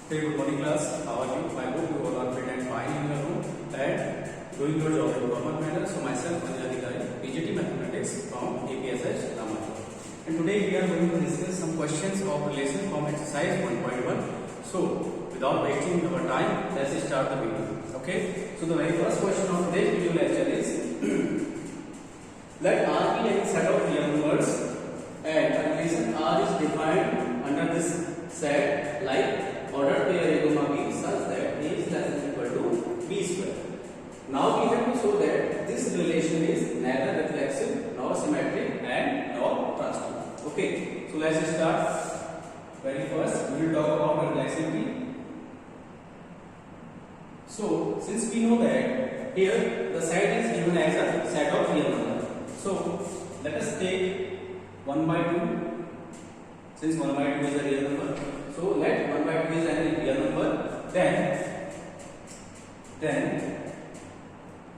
Hey, good morning class. How are you? I hope you all are fit and fine in your room and doing your job in proper manner. So myself, Anil Adhikari, PGT Mathematics from APSH Ramachal. And today we are going to discuss some questions of relation from exercise 1.1. So without wasting our time, let's start the video. Okay. So the very first question of today's video lecture is let R be any set of real numbers and a relation R is defined under this set like ordered pair A comma B such that A is less than equal to B square. Now we have to show that this relation is neither reflexive nor symmetric and nor transitive. Okay, so let's start. Very first, we will talk about reflexivity. So since we know that here the set is given as a set of real numbers. So let us take 1 by 2. Since 1 by 2 is a real number, so let 1 by 2 is a real number, then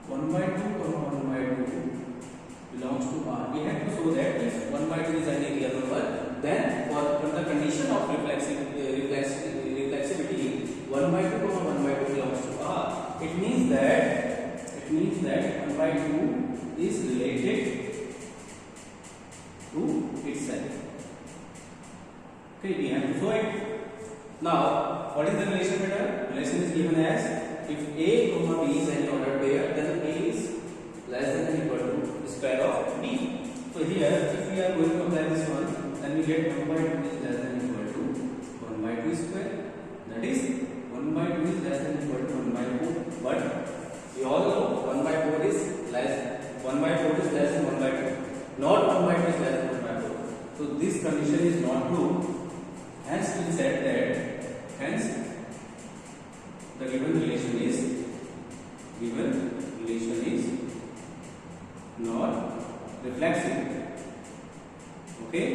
1 by 2 comma 1 by 2 belongs to R. We have to show that if 1 by 2 is a real number, then for the condition of reflexivity 1 by 2 comma 1 by 2 belongs to R. It means that 1 by 2 is related to itself. Okay, we have to show it. Now, what is the relation here? Relation is given as if A comma B is any ordered pair, then A is less than or equal to the square of B. So here, if we are going to apply this one, then we get 1 by 2 is less than or equal to 1 by 2 square. That is 1 by 2 is less than or equal to 1 by 4. But we all know 1 by 4 is less. 1 by 4 is less than 1 by 2. Not 1 by 2 is less than 1 by 4. So this condition is not true. Hence we said that the given relation is not reflexive. Okay.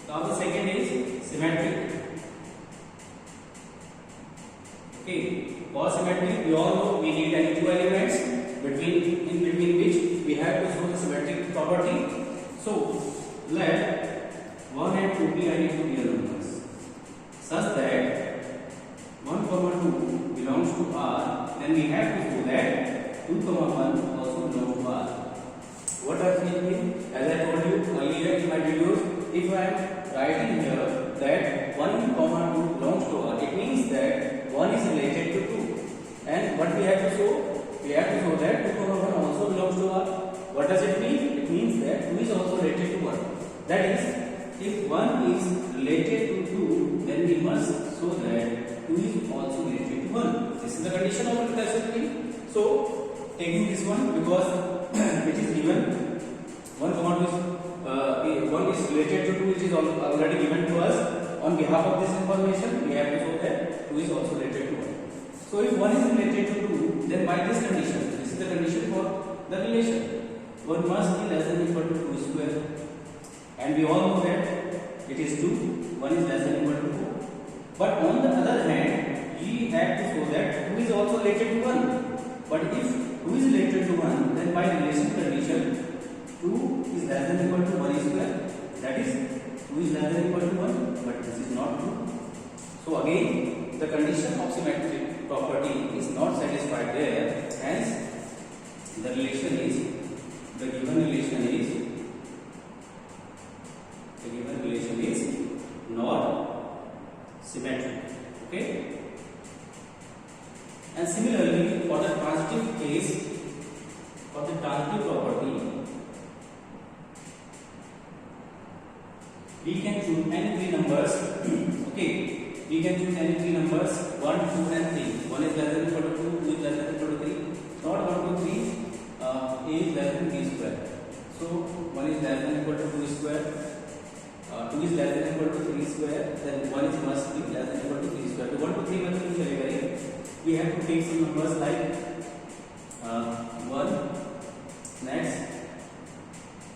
Now the second is symmetric. Okay. For symmetric, we all know we need any two elements in between which we have to show the symmetric property. So let 1 and 2 be any two real numbers such that 1 comma 2 belongs to R, then we have to show that 2 comma 1 also belongs to R. What does it mean? As I told you earlier in my videos, if I am writing here that 1 comma 2 belongs to R, it means that 1 is related to 2. And what we have to show? We have to show that 2 comma 1 also belongs to R. What does it mean? It means that 2 is also related to 1. That is, if 1 is related to 2, then we must show that 2 is also related to 1. This is the condition of reflexivity. So, taking this one because it is given 1 comma 2 1 is related to 2, which is already given to us. On behalf of this information, we have to show that 2 is also related to 1. So, if 1 is related to 2, then by this condition, this is the condition for the relation. 1 must be less than or equal to 2 square. And we all know that it is 2, 1 is less than or equal to 4. But on the other hand, we have to show that 2 is also related to 1. But if 2 is related to 1, then by relation condition, 2 is less than or equal to 1 square. That is, 2 is less than or equal to 1, but this is not true. So again, the condition of symmetric property is not satisfied there. Hence, the given relation is not symmetric. Okay. And similarly, for the transitive case, for the transitive property, we can choose any three numbers. Okay, we can choose any three numbers 1, 2, and 3. 1 is less than or equal to 2, 2 is less than or equal to 3. Not 1, 2, 3. A is less than b square. So 1 is less than or equal to 2 square. 2 is less than or equal to 3 square. Then 1 is must be less than or equal to 3 square. To 1 to 3 must be very. We have to take some numbers like 1, next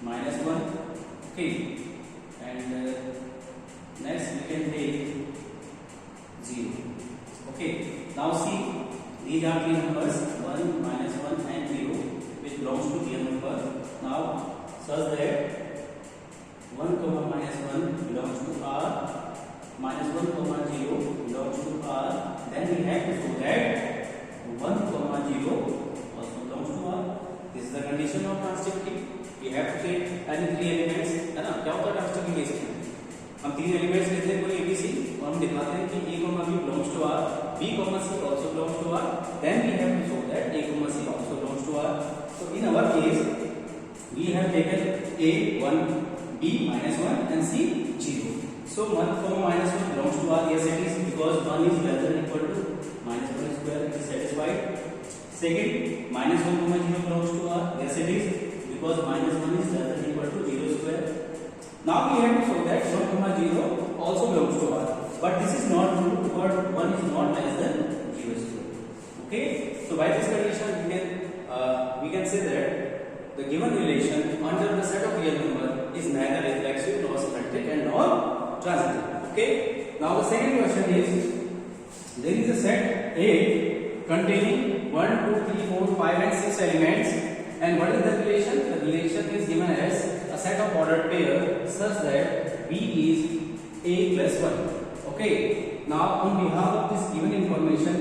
-1. Okay, and next we can take 0. Okay. Now see, these are three numbers 1, -1, and 0, which belongs to real number. Now such that 1 comma minus 1 belongs to R, minus 1 comma 0 belongs to R, condition of transitivity we have to take any three elements, है ना। क्या होता है ट्रांसिटिविटी case में, हम तीन elements लेते हैं कोई एबीसी और हम दिखाते हैं कि a, b belongs to R, b, c also belongs to R, then we have to show that a, c also belongs to R. So in our case we have taken a 1, b -1 and c 0. So 1, -1 belongs to R. Yes it is, because 1 is less than equal to -1 square, it is satisfied. Second, -1, 0 belongs to R. Yes it is, because -1 is less than equal to 0 square. Now we have to show that 1, 0 also belongs to R, but this is not true because 1 is not less than 0 square. Okay, so by this condition we can say that the given relation under the set of real number is neither reflexive nor symmetric and nor transitive. Okay, now the second question is, there is a set A containing 1, 2, 3, 4, 5 and 6 elements, and what is the relation? The relation is given as a set of ordered pair such that B is A plus 1. Okay, now on behalf of this given information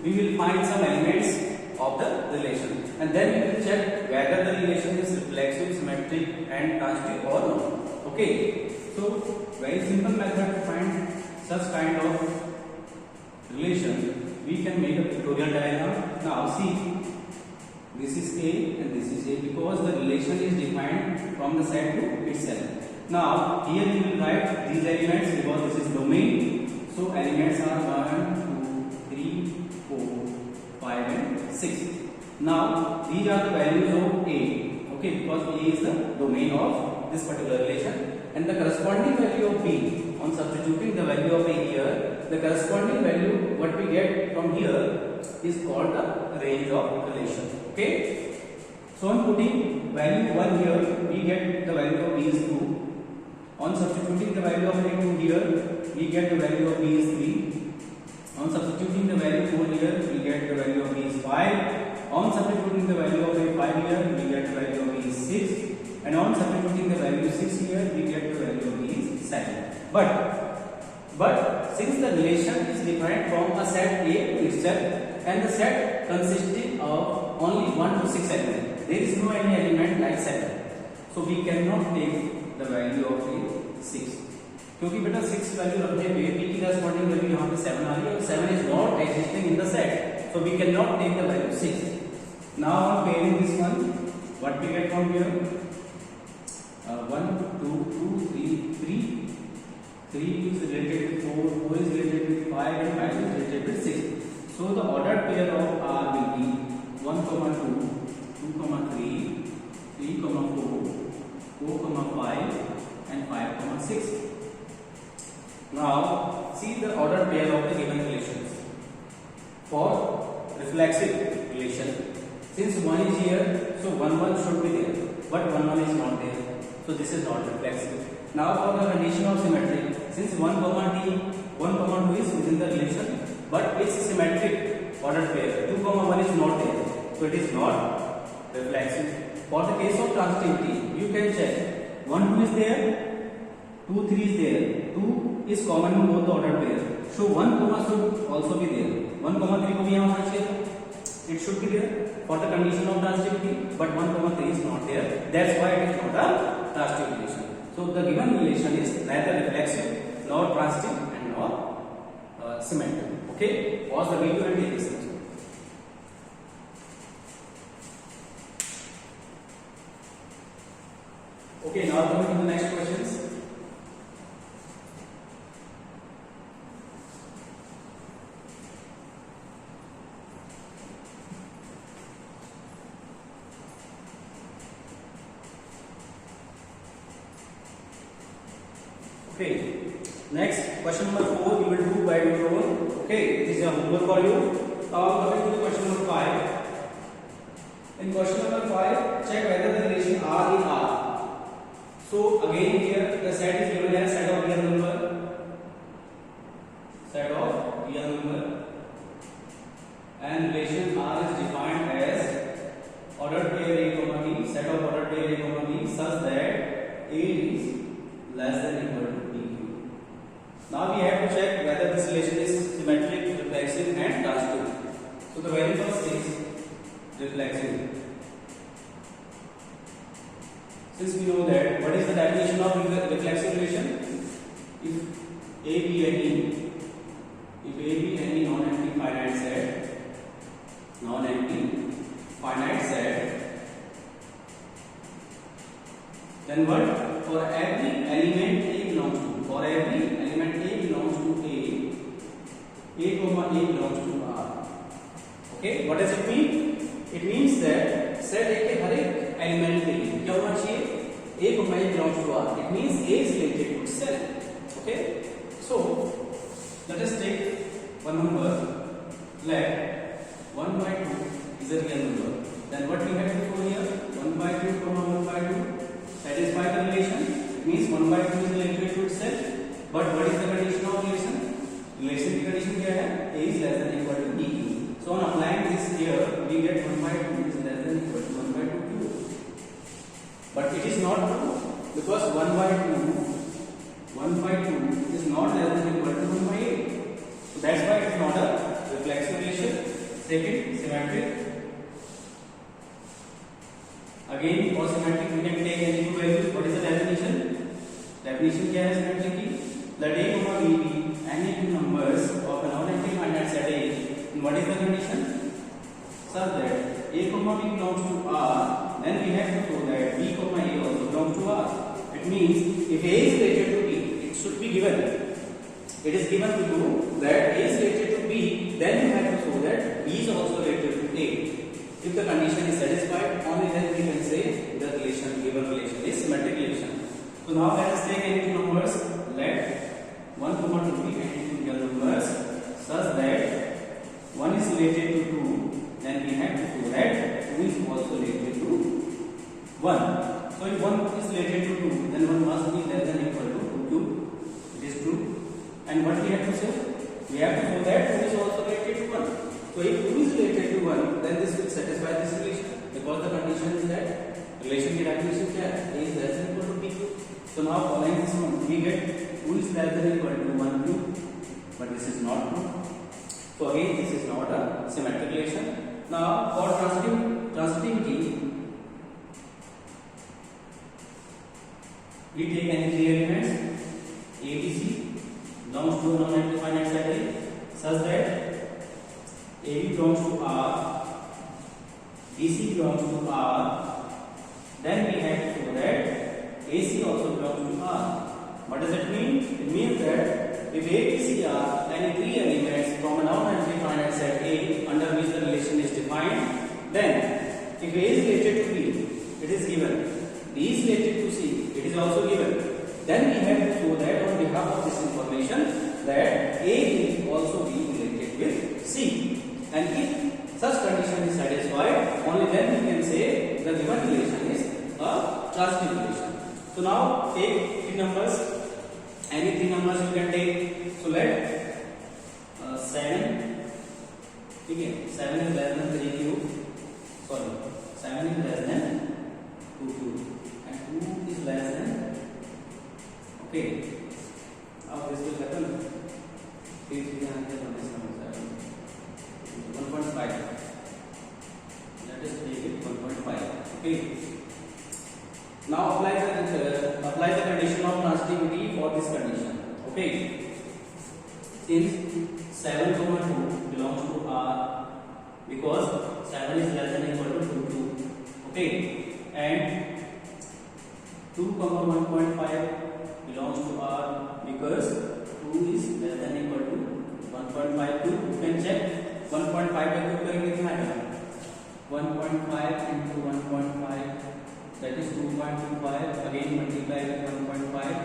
we will find some elements of the relation, and then we will check whether the relation is reflexive, symmetric and transitive or not. Okay, so very simple method to find such kind of relation. We can make a pictorial diagram. Now see, this is A and this is A, because the relation is defined from the set to itself. Now here we will write these elements because this is domain. So elements are 1, 2, 3, 4, 5 and 6. Now these are the values of A. Okay, because A is the domain of this particular relation, and the corresponding value of B, on substituting the value of A here, the corresponding value what we get from here is called the range of relation. Okay, so on putting value 1 here we get the value of B is 2. On substituting the value of A2 here we get the value of B is 3. On substituting the value 4 here we get the value of B is 5. On substituting the value of A5 here we get the value of B is 6, and on substituting the value 6 here we get the value of B is 7. But since the relation is defined from a set A itself, and the set consisting of only 1 to 6 elements, there is no any element like 7, so we cannot take the value of A 6, क्योंकि बेटा 6 value रखने पे B की corresponding value यहाँ पे 7 आ रही है और 7 is not existing in the set, so we cannot take the value 6. Now on pairing this one, what we get from here? 1, 2, 2, 3, 3. 3 is related with 4, 4 is related with 5 and 5 is related with 6. So the ordered pair of R will be 1, 2, 2, 3, 3, 4, 4, 5 and 5, 6. Now see the ordered pair of the given relations. For reflexive relation, since 1 is here, so 1, 1 should be there, but 1, 1 is not there, so this is not reflexive. Now for the condition of symmetry, since 1, 2 is within the relation, but it's symmetric ordered pair, 2, 1 is not there, so it is not reflexive. For the case of transitivity, you can check 1, 2 is there, 2, 3 is there, 2 is common in both the ordered pair, so 1, should also be there, 1, 3 को भी यहाँ होना चाहिए, it should be there for the condition of transitivity, but 1, 3 is not there, that's why it is not a transitive relation. So the given relation is neither reflexive nor transitive and nor symmetric. Okay, pause the video and take this answer. Okay, now coming to the next questions. Okay, next question number 4 we will do by your own. Okay, this is a homework for you. Now coming to question number 5. In question number 5, check whether the relation R in R. So again here the set is given as set of real number, and relation R is defined as ordered pair A, B, set of ordered pair A, B such that A is less than equal to B. Now we have to check whether this relation is symmetric, reflexive and transitive. So the very first is reflexive. since we know that what is the definition of reflexive relation? If A be any, non-empty finite set, then what? For every element A belongs to, A comma A belongs to R. Okay, what does it mean? It means that set A के हर एक element के लिए क्या होना चाहिए? A comma A belongs to R. It means A is related to itself. Okay, so let us take one number. Let 1 by 2 is a real number. Then what we have to do here? 1 by 2 comma 1 by 2 satisfy the relation. It means 1 by 2 is related to itself. But what is the condition of relation? Relation की condition क्या है? A is less than equal to B. So on applying this here, we get 1 by 2 is less than equal to 1 by 2 cube. But it is not true because 1 by 2 is not less than equal to 1 by 8. So that's why it is not a reflexive relation. Second, symmetric. Again, for symmetric we can take any two values. What is the definition? Definition क्या है symmetric की? Let A comma B be any two numbers of a non-empty finite set A. And what is the condition? Such that A comma B belongs to R, then we have to show that B comma A also belongs to R. It means if A is related to B, it should be given. It is given to you that A is related to B, then you have to show that B is also related to A. If the condition is satisfied, only then we can say the relation, given relation is symmetric relation. So now let us take any two numbers. Let 1 comma 2 be any two real numbers such that 1 is related to 2, then we have to show that 2 is also related to 1. So if 1 is related to 2, then 1 must be less than equal to 2 cube. It is true. And what we have to say? We have to show that 2 is also related to 1. So if 2 is related to 1, then this will satisfy this relation because the condition is that relation की definition क्या है? A is less than equal to B cube. So now following this one, we get 2 is less than equal to 1 cube, but this is not true. So again, this is not a symmetric relation. Now for transitivity, we take any three elements A, B, C belongs to a non-empty finite set A such that AB belongs to R, BC belongs to R, then we have to show that AC also belongs to R. What does it mean? It means that if A, B, C are any three elements from a non-empty finite set A under which the relation is defined, then if A is related to B, it is given. B is related to C, it is also given. Then we have to show that on behalf of this information that A will also be related with C. And if such condition is satisfied, only then we can say the given relation is a transitive relation. So now take three numbers. Any three numbers you can take. So let 7. Okay, 7 is less than 3 cube. Sorry, 7 is less than 2 cube, and 2 is less than. Okay, how this will happen? Please we can answer on this number 1.5. Let us take it 1.5. Okay. Now apply the condition of transitivity for this condition. Okay. Since 7 comma 2 belongs to R, because 7 is less than equal to 2. Okay. And 2 comma 1.5 belongs to R because 2 is less than equal to 1.5 cube. You can check 1.5 का cube करेंगे कितना आएगा? 1.5 into 1.5 that is 2.25. Again multiply with 1.5.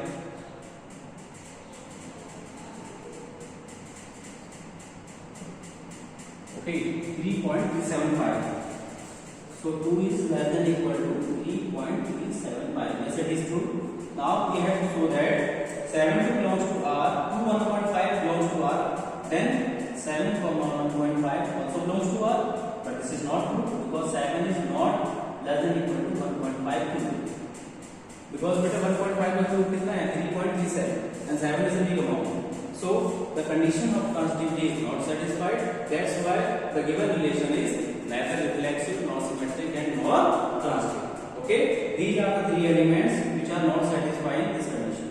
Okay, 3.375. So 2 is less than equal to 3.375. Yes, it is true. Now we have to show that 7 belongs to R, 1.5 belongs to R, then 7 comma 1.5 also belongs to R, but this is not true because 7 is not less than equal to 1.5 cube. Because beta 1.5 का cube कितना है? 3.37 and 7 is a big amount. So the condition of transitivity is not satisfied. That's why the given relation is neither reflexive nor symmetric and nor transitive. Okay. these are the three elements which are not satisfying this condition.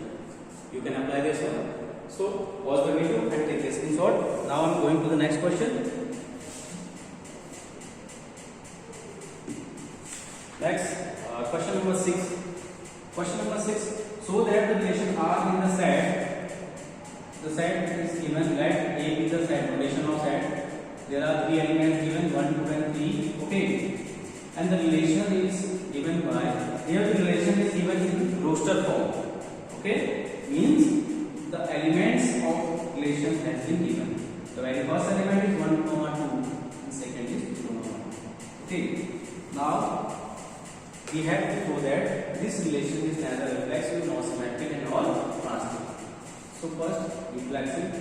You can apply this one. So pause the video and take a screenshot. Now I am going to the next question. Next, question number 6. Question number 6. So that the relation R in the set is given. Let A be the set, notation of set. There are three elements given, 1, 2 and 3. Okay, and the relation is given by, here the relation is given in roster form. Okay, means the elements of relation has been given. The very first element is 1, 2 and second is 2, 1. Okay, now we have to show that this relation is neither reflexive nor symmetric and nor transitive. So first, reflexive.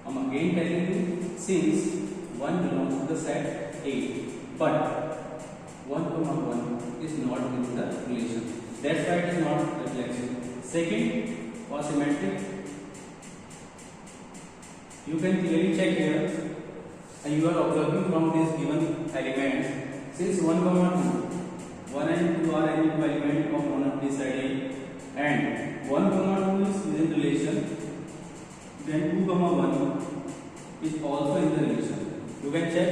I am again telling you, since 1 belongs to the set A, but 1, 1 is not in the relation. That's why it is not reflexive. Second, for symmetric, you can clearly check here, and you are observing from this given elements. Since 1, 1 and 2 are any two element of one of this set A, and 1, 2 is within relation, then 2, 1 is also in the relation. You can check.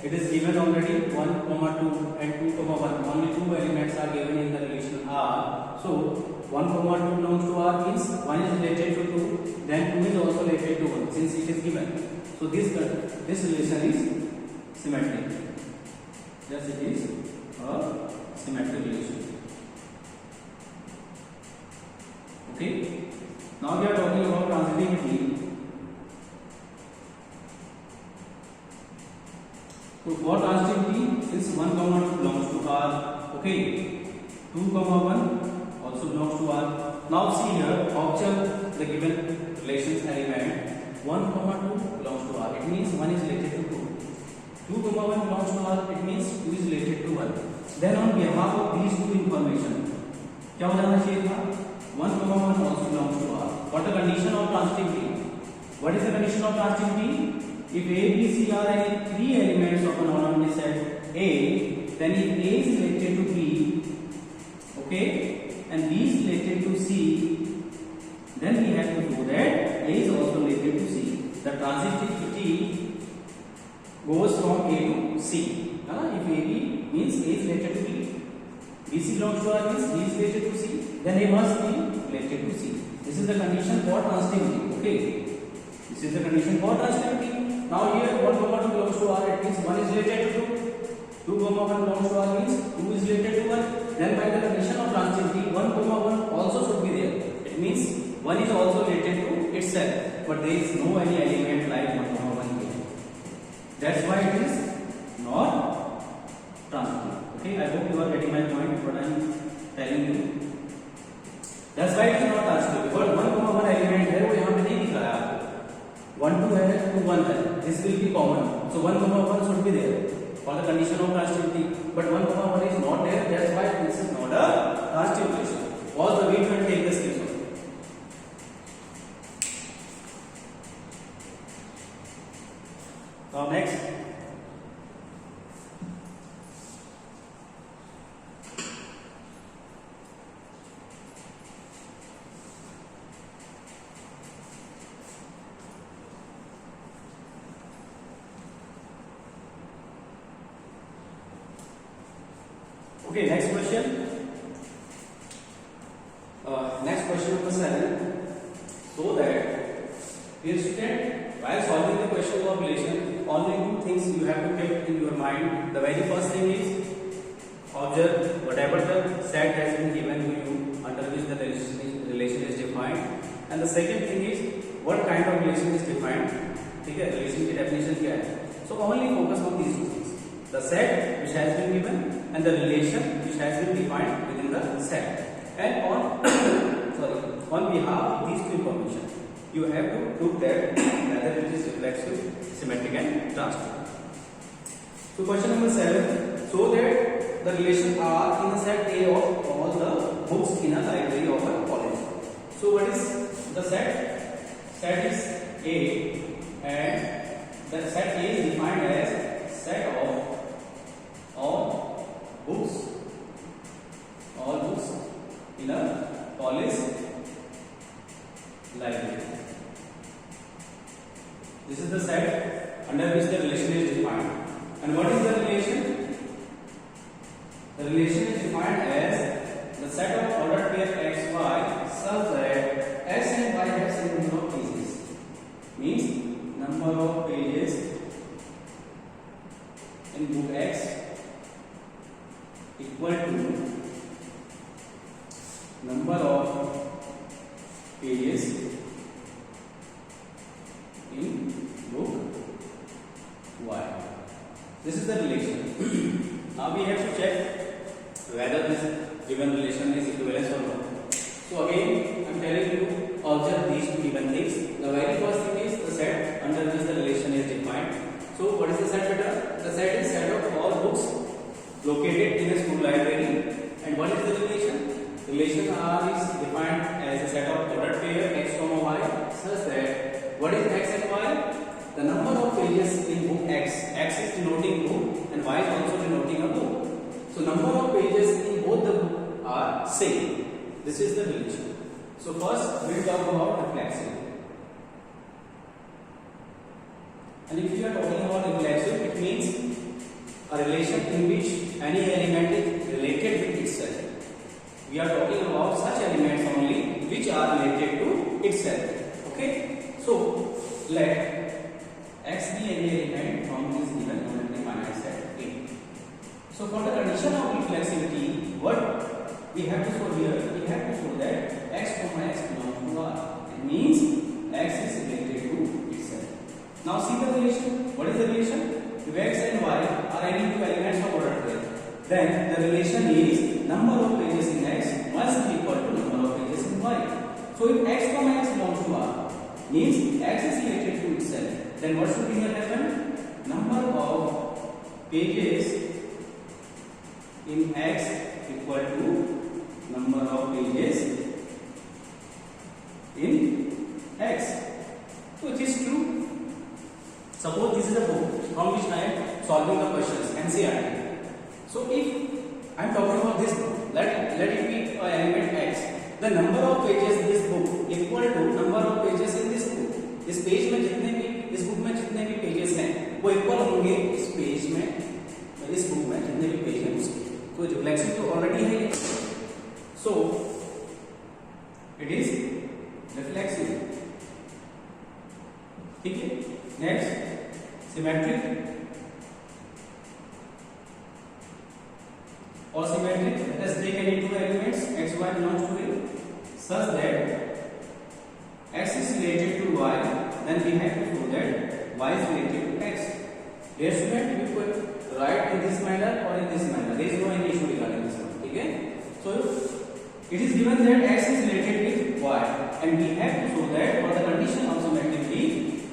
It is given already 1, 2 and 2, 1. Only two elements are given in the relation R. So 1, 2 belongs to R means 1 is related to 2, then 2 is also related to 1 since it is given. So this relation is symmetric. Yes, it is a symmetric relation. Okay. Now we are talking about transitivity. So for transitivity, since 1, 2 belongs to R, okay, 2, 1 also belongs to R. Now see here, observe the given relations element. 1, 2 belongs to R. It means 1 is related to 2. 2, 1 belongs to R. It means 2 is related to 1. Then on behalf of these two information, क्या हो जाना चाहिए था? 1, 1 also belongs to R. What the condition of transitivity? What is the condition of transitivity? If A, B, C are any three elements of an orthogonal set A, then if A is related to B, okay, and B is related to C, then we have to do that A is also related to C. The transitivity goes from A to C. If AB means A is related to B, BC belongs to R means B is related to C, then A must be related to C. This is the condition for transitivity. Okay, this is the condition for transitivity. Now here 1, 2 belongs to R, it means 1 is related to 2. 2, 1 belongs to R means 2 is related to 1. Then by the condition of transitivity, 1, 1 also should be there. It means 1 is also related to itself, but there is no any element like 1, 1 here. That's why it is not transitive. Okay, I hope you are getting my point. What I am telling you. That's why it is not transitive. Because 1, 1 element है वो यहाँ पे नहीं दिख रहा है आपको. 1, 2 है, 2, 1 है. This will be common. So 1, 1 should be there for the condition of transitivity. But 1, 1 is not there. That's why this is not a transitive relation. Pause the video and take the screenshot. Now next. Okay, next question. Next question number 7. So that, dear student, while solving the question of relation, only two things you have to keep in your mind. The very first thing is observe whatever the set has been given to you under which the relation is defined, and the second thing is what kind of relation is defined. Okay, relation की definition क्या है? So only focus on these two things: the set which has been given and the relation which has been defined within the set. And on behalf of these two information, you have to prove that whether it is reflexive, symmetric and transitive. So question number 7. So that the relation R in the set A of all the books in a library of a college. So what is the set? Set is A, and the set A is defined as set of all books, all books in a college library. This is the set under which the relation is defined. And what is the relation? The relation is defined as the set of ordered pair x, y such that x and y have same number of pages. Means number of pages in book X equal to number of pages in book Y. This is the relation. Now we have to check whether this given relation is equivalent or not. So again, I am telling you, observe these two given things. The very first thing is the set under which the relation is defined. So what is the set beta? The set is set of all books located in a school library. And what is the relation? Relation R is defined as a set of ordered pair x, y such that what is x and y? The number of pages in book X. X is denoting book and y is also denoting a book. So number of pages in both the book are same. This is the relation. So first we will talk about reflexive. And if you are talking about reflexive, it means a relation in which any element is related with itself. We are talking about such elements only which are related to itself. Okay? So let X be any element from this given monotony finite set A. So for the condition of reflexivity, what we have to show here? We have to show that x, x belongs to R. It means x is related to itself. Now see the relation. What is the relation? If x and y are any two elements of order pair, then the relation is number of pages in x must be equal to number of pages in y. So if x, x belongs to R, means x is related to itself. Then what should be here happen? Number of pages in x equal to number of pages in x. So it is true. Suppose this is a book from which I am solving the questions NCERT. So if I am talking about this book, let it be an element x. The number of pages in this book equal to number of pages in this book. इस page में जितने भी इस book में जितने भी pages हैं वो इक्वल होंगे इस पेज में इस बुक में जितने भी पेज हैं उसके. तो रिफ्लेक्सिव तो ऑलरेडी है. So it is reflexive. ठीक है. Next symmetric or symmetric. Let us take any two elements x, y belongs to A such that x is related to y, then we have to show that y is related to x. Dear student, we could write in this manner or in this manner. There is no any issue regarding this one. Okay? So it is given that x is related with y, and we have to show that for the condition of symmetricity,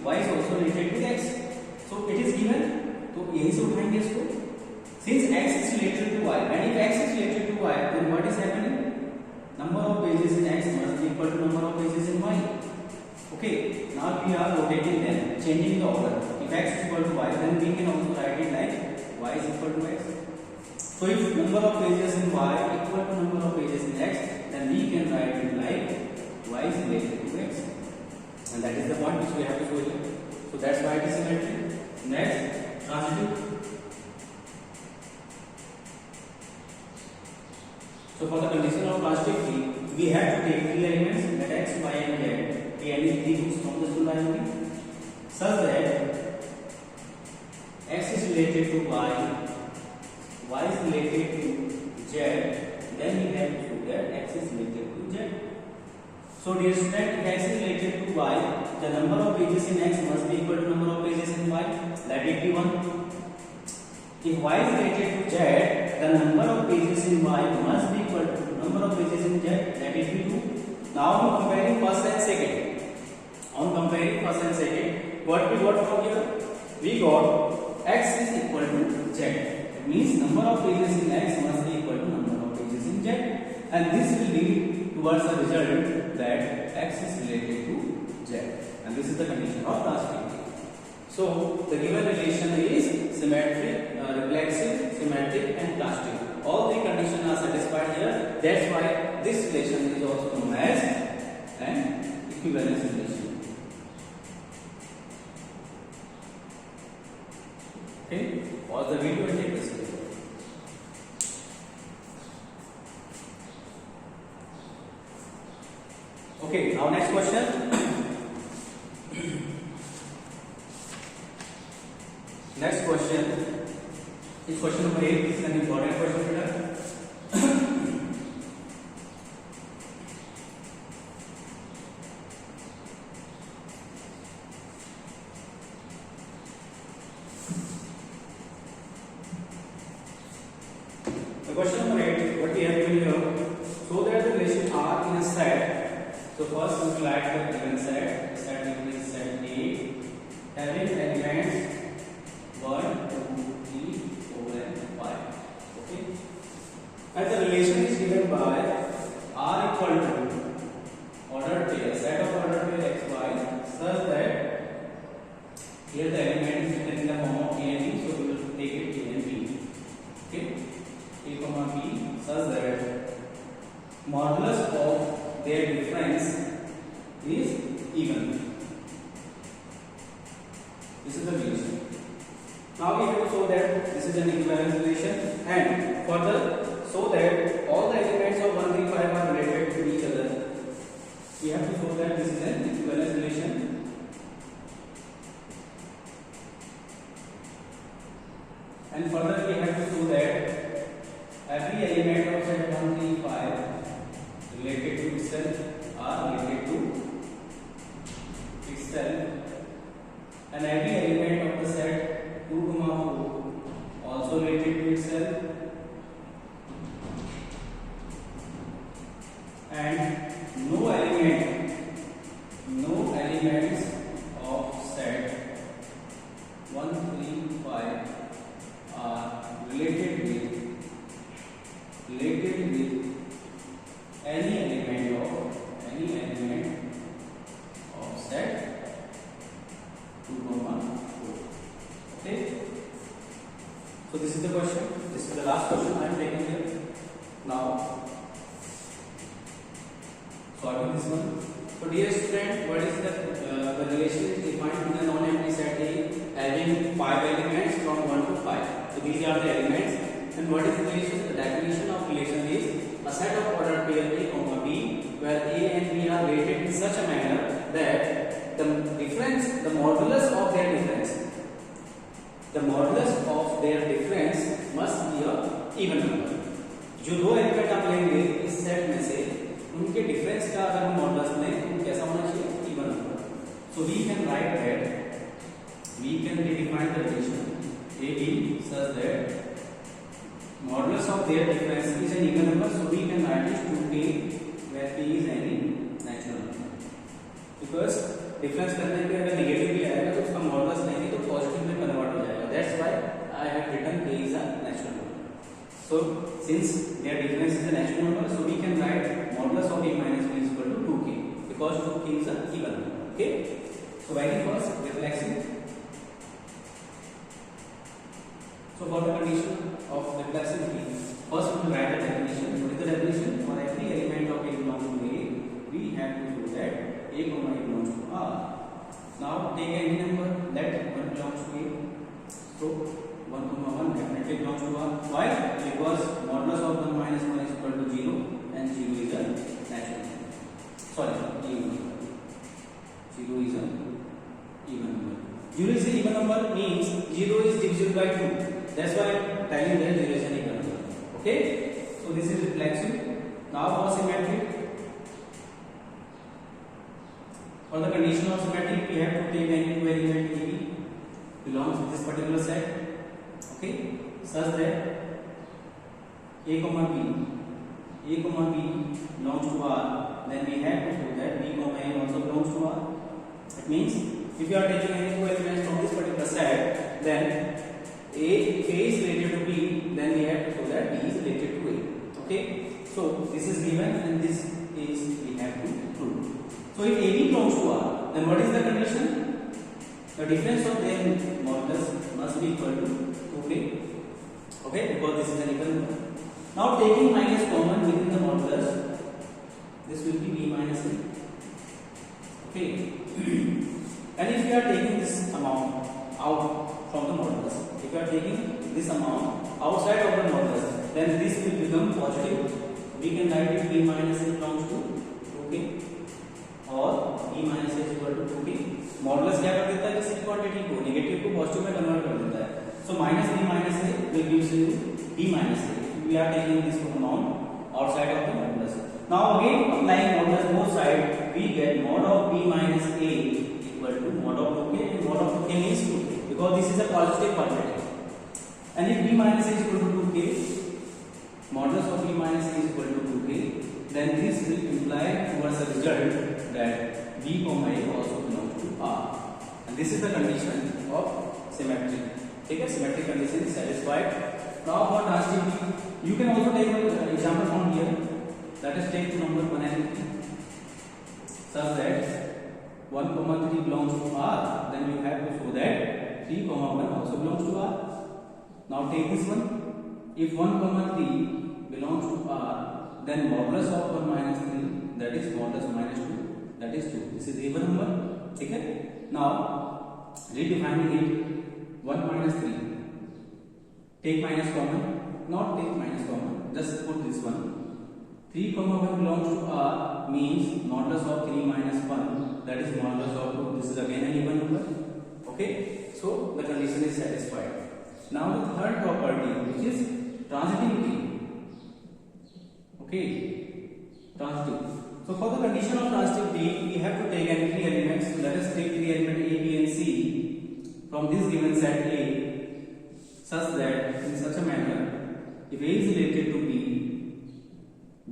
y is also related with x. So it is given. तो यही से उठाएंगे इसको. Since x is related to y, and if x is related to y, then what is happening? Number of pages in x must be equal to number of pages in y. Okay, now we are rotating them, changing the order. If x is equal to y, then we can also write it like y is equal to x. So if number of pages in y equal to number of pages in x, then we can write it like y is related to x. And that is the point which we have to show here. So that's why it is symmetric. Next, transitive. So for the condition of transitivity, we have to take three elements, that x, y and z, take any three books from the school library, such that x is related to y is related to z, then we have to show that x is related to z. So dear student, if x is related to y, the number of pages in x must be equal to number of pages in y, let it be 1. If y is related to z, the number of pages in y must be equal to number of pages in z, that is be 2. Now on comparing first and second, what we got from here? We got x is equal to z. It means number of pages in x must be equal to number of pages in z, and this will lead towards the result that x is related to z, and this is the condition of transitivity. So the given relation is symmetric, reflexive, symmetric, and transitive. all three conditions are satisfied here. That's why this relation is also known as an equivalence relation. Okay, pause the video and take this. Okay, now next question. Next question is question number 8. This is an important question, beta. The question number 8, what we have given here, so that the relation R in a set. So first we will write the given set. Set is set A having elements 1, 2, 3, 4 and 5. Okay. And the relation is given by R equal to ordered pair, set of ordered pair xy such that here the element is written in the form of A and B, so we will take it A and B. Okay. A comma B such that modulus of their difference is even. This is the relation. Now we have to show that this is an equivalence relation, and further so that all the elements of 1, 3, 5 are related to each other, we have to show that this is an equivalence relation. And further we have to show that every element of set 1, 3, 5 related to itself are related to itself, and every element of the set 2, 4 also related to itself, and no elements of set 1, 3, 5 are related with any element of set 2, 4. Okay. So this is the question. This is the last question I am taking here. Now solving this one. So dear student, what is the relation is defined in the non-empty set A having 5 elements from 1 to 5. So these are the elements. And what is the relation? The definition of relation is a set of ordered pair A, B, where A and B are related in such a manner that the difference, the modulus of their difference must be a even number. जो दो element आप लेंगे इस set में से, उनके difference का अगर हम मॉडुलस लें तो कैसा होना चाहिए? Even number. So we can write that, we can redefine the relation AB such that modulus of their difference is an even number. So we can write it 2k where k is any natural number. Because difference करने पे अगर negative भी आएगा तो उसका modulus लेंगे तो positive में कन्वर्ट हो जाएगा. That's why I have written k is a natural number. So since their difference is a natural number, so we can write modulus of a minus b is equal to 2k because 2k is a even number. Okay. So writing first reflexive. So for the condition of reflexivity, first we will write the definition. What is the definition? For every element of A belongs to A, we have to show that A comma A belongs to R. Now take any number that 1 belongs to A. So 1 comma 1 definitely belongs to R. Why? Because modulus of 1 minus 1 is equal to 0 and 0 is a natural number. Sorry, even number. 0 is a even number. 0 is an even number means 0 is divisible by 2. That's why I'm telling that 0 is an even number. Okay? So this is reflexive. Now for symmetric. For the condition of symmetric, we have to take any two element AB belongs to this particular set. Okay? Such that A comma B belongs to R. Then we have to show that B comma A also belongs to R. It means if you are taking any two elements from this particular set, then A is related to B, then we have to show that B is related to A. Okay? So this is given and this is we have to prove. So if AB belongs to R, then what is the condition? The difference of their modulus must be equal to 2k. Okay? Because this is an even number. Now taking minus common within the modulus, this will be b minus a. Okay. And if you are taking this amount out from the modulus, if you are taking this amount outside of the modulus, then this will become positive. We can write it b minus a belongs to 2k और b minus a is equal to 2k. Modulus क्या कर देता है, किसी quantity को negative को positive में convert कर देता है. So minus b minus a will gives you b minus a. We are taking this amount outside of the modulus. Now again applying modulus both sides, we get mod of b minus a equal to mod of 2k, and mod of 2k means 2k because this is a positive quantity. And if b minus a is equal to 2k, modulus of b minus a is equal to 2k, then this will imply towards the result that b comma a also belongs to R. And this is the condition of symmetry. Okay, symmetric condition is satisfied. Now for transitivity, you can also take an example from here. Let us take number 1 and 3 such that 1 comma 3 belongs to R. Then you have to show that 3 comma 1 also belongs to R. Now take this one. If 1 comma 3 belongs to R, then modulus of 1 minus 3, that is modulus minus 2, that is 2. This is even number. Okay. Now redefining it, 1 minus 3. Take minus common. Not take minus common. Just put this one. 3 comma 1 belongs to R means modulus of 3 minus 1, that is modulus of 2. This is again an even number. Okay. So the condition is satisfied. Now the third property, which is transitivity. Okay, transitive. So for the condition of transitivity, we have to take any 3 elements. Let us take 3 elements A, B and C from this given set A, such that in such a manner, if A is related to B,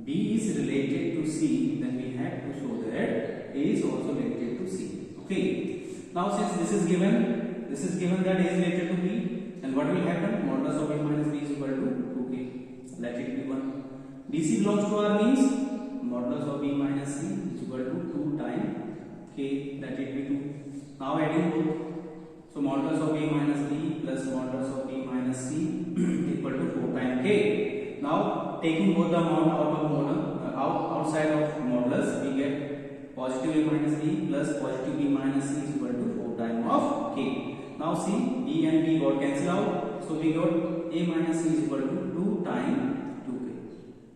B is related to C, then we have to show that A is also related to C. Okay. Now since this is given that A is related to B, and what will happen? Modulus of A minus B is equal to 2k. Let it be 1. BC belongs to R means modulus of B minus C is equal to 2 times k. Let it be 2. Now adding both. So modulus of A minus B plus modulus of B minus C equal to 4 times k. Now taking both the amount out of outside of modulus, we get positive A minus B plus positive B minus C is equal to 4 times of k. Now see, B and B got cancelled out, so we got A minus C is equal to 2 times 2k.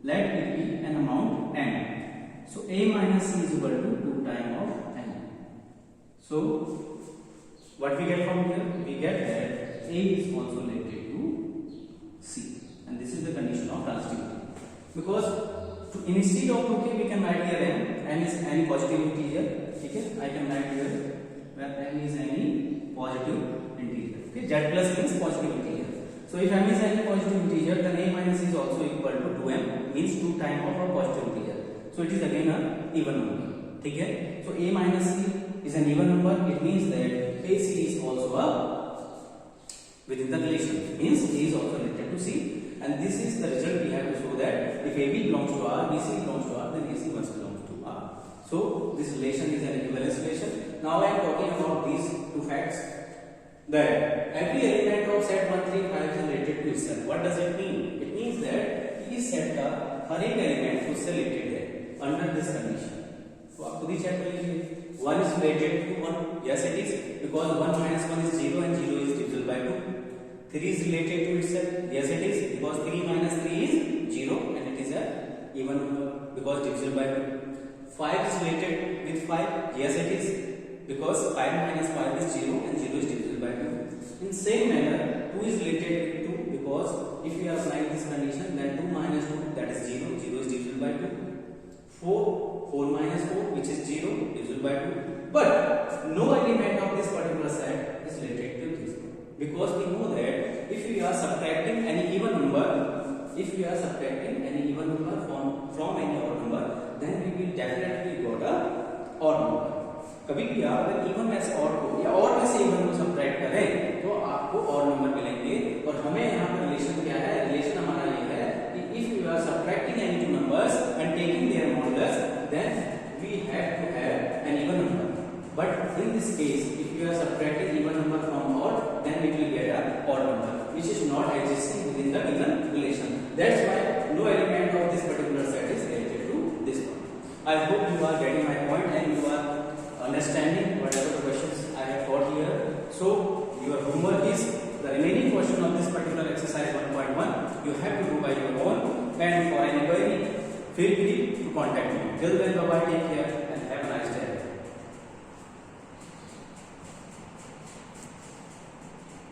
Let it be an amount n. So A minus C is equal to 2 times of n. So what we get from here? We get that A is also related to C, and this is the condition of transitivity. Because instead of 2k, we can write here n is any positive integer. Okay, I can write here where n is any positive integer. Okay, z plus means positive integer. So if m is any positive integer, then A minus is also equal to 2m, means 2 times of a positive integer. So it is again an even number. Okay, so A minus C is an even number. It means that AC is also a within the relation. Means A is also related to C, and this is the result we have to show that if AB belongs to R, BC belongs to R, then AC must belong to R. So this relation is an equivalence relation. Now I am talking about these two facts, that every element of set 1, 3, 5 is related to itself. What does it mean? It means that इस set का हर एक element उससे related है under this condition. तो आप खुद ही check कर लीजिए. 1 is related to 1. Yes, it is, because 1 minus 1 is 0 and 0 is divisible by 2. 3 is related to itself. Yes, it is, because 3 minus 3 is 0 and it is a even number because divisible by 2. 5 is related with 5. Yes, it is, because 5 minus 5 is 0 and 0 is divisible by 2. In same manner, 2 is related with 2 because if we are applying this condition, then 2 minus 2, that is 0, 0 is divisible by 2. 4 minus 4, which is 0, divisible by 2. But no element of this particular set is related to this, because we know that if we are subtracting any even number, from any odd number, then we will definitely got a odd number. कभी भी आप अगर even में से odd को या odd में से इवन को सब्ट्रैक्ट करें तो आपको ऑड नंबर मिलेंगे. और हमें यहाँ पर रिलेशन क्या है? रिलेशन हमारा ये है कि if you are subtracting any two numbers and taking their modulus, then we have to have an even number. But in this case, if you are subtracting even number from odd, then we will get a odd number, which is not existing within the given relation. That's why no I hope you are getting my point and you are understanding whatever the questions I have taught here. So your homework is the remaining question of this particular exercise 1.1. You have to do by your own, and for any query, feel free to contact me. Till then, bye bye, take care.